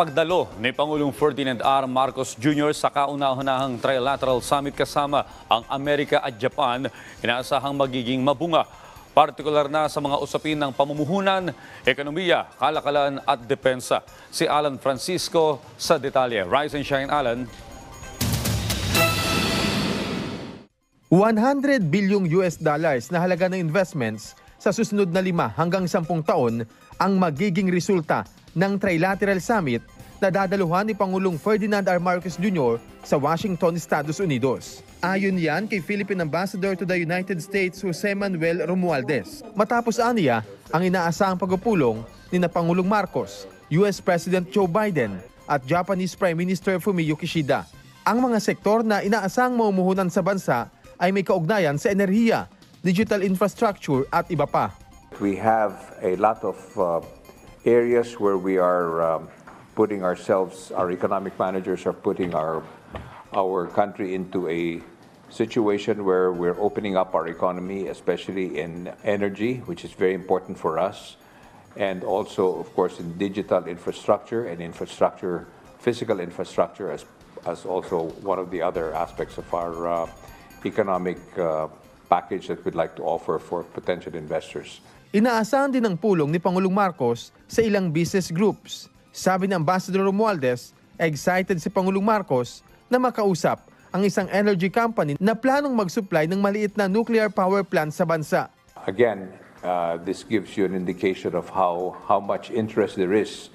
pagdalo ni Pangulong Ferdinand R. Marcos Jr. sa kauna-unahang trilateral summit kasama ang Amerika at Japan, inaasahang magiging mabunga, partikular na sa mga usapin ng pamumuhunan, ekonomiya, kalakalan at depensa. Si Alan Francisco sa detalye. Rise and shine, Alan. 100 bilyong US dollars na halaga ng investments sa susunod na 5 hanggang 10 taon ang magiging resulta ng trilateral summit na dadaluhan ni Pangulong Ferdinand R. Marcos Jr. sa Washington, Estados Unidos. Ayon yan kay Philippine Ambassador to the United States Jose Manuel Romualdez. Matapos aniya ang inaasahang pagpupulong ni na Pangulong Marcos, US President Joe Biden at Japanese Prime Minister Fumio Kishida. Ang mga sektor na inaasahang mamumuhunan sa bansa ay may kaugnayan sa enerhiya, digital infrastructure at iba pa. We have a lot of areas where we are putting ourselves, our economic managers are putting our country into a situation where we're opening up our economy, especially in energy, which is very important for us, and also, of course, in digital infrastructure and infrastructure, physical infrastructure as also one of the other aspects of our economic package that we'd like to offer for potential investors. Inaasahan din ang pulong ni Pangulong Marcos sa ilang business groups. Sabi ni Ambassador Romualdez, excited si Pangulong Marcos na makausap ang isang energy company na planong mag-supply ng maliit na nuclear power plant sa bansa. Again, this gives you an indication of how much interest there is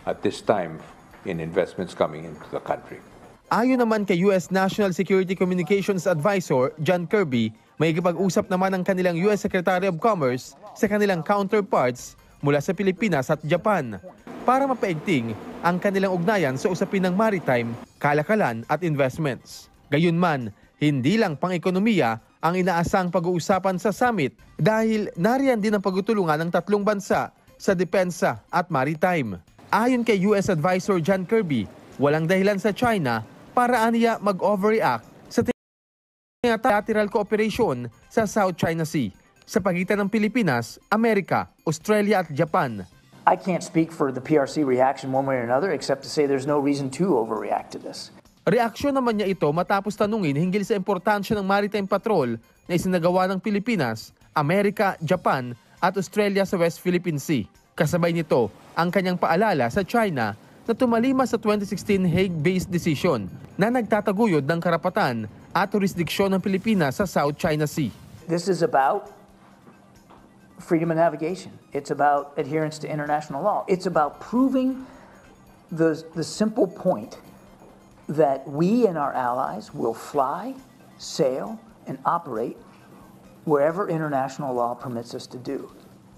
at this time in investments coming into the country. Ayon naman kay US National Security Communications Advisor John Kirby, may ikipag-usap naman ang kanilang US Secretary of Commerce sa kanilang counterparts mula sa Pilipinas at Japan para mapaigting ang kanilang ugnayan sa usapin ng maritime, kalakalan at investments. Gayunman, hindi lang pang-ekonomiya ang inaasang pag-uusapan sa summit dahil nariyan din ang pagtutulungan ng tatlong bansa sa depensa at maritime. Ayon kay US Advisor John Kirby, walang dahilan sa China para aniya mag-overreact sa trilateral cooperation sa South China Sea sa pagitan ng Pilipinas, Amerika, Australia at Japan. I can't speak for the PRC reaction one way or another except to say there's no reason to overreact to this. Reaksyon naman niya ito matapos tanungin hinggil sa importansya ng maritime patrol na isinagawa ng Pilipinas, Amerika, Japan at Australia sa West Philippine Sea. Kasabay nito ang kanyang paalala sa China na tumalima sa 2016 Hague-based decision na nagtataguyod ng karapatan at jurisdiksyon ng Pilipinas sa South China Sea. This is about freedom of navigation. It's about adherence to international law. It's about proving the simple point that we and our allies will fly, sail, and operate wherever international law permits us to do.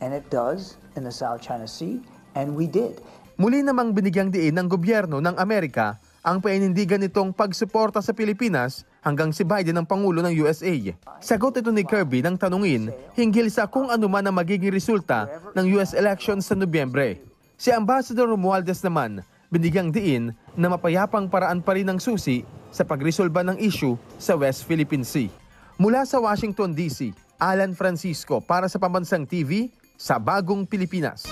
And it does in the South China Sea, and we did. Muli namang binigyang diin ng gobyerno ng Amerika ang painindigan nitong pagsuporta sa Pilipinas hanggang si Biden ang Pangulo ng USA. Sagot ito ni Kirby ng tanungin hinggil sa kung ano man ang magiging resulta ng US elections sa Nobyembre. Si Ambassador Romualdez naman binigyang diin na mapayapang paraan pa rin ang susi sa pagresolba ng issue sa West Philippine Sea. Mula sa Washington, D.C., Alan Francisco para sa Pambansang TV sa Bagong Pilipinas.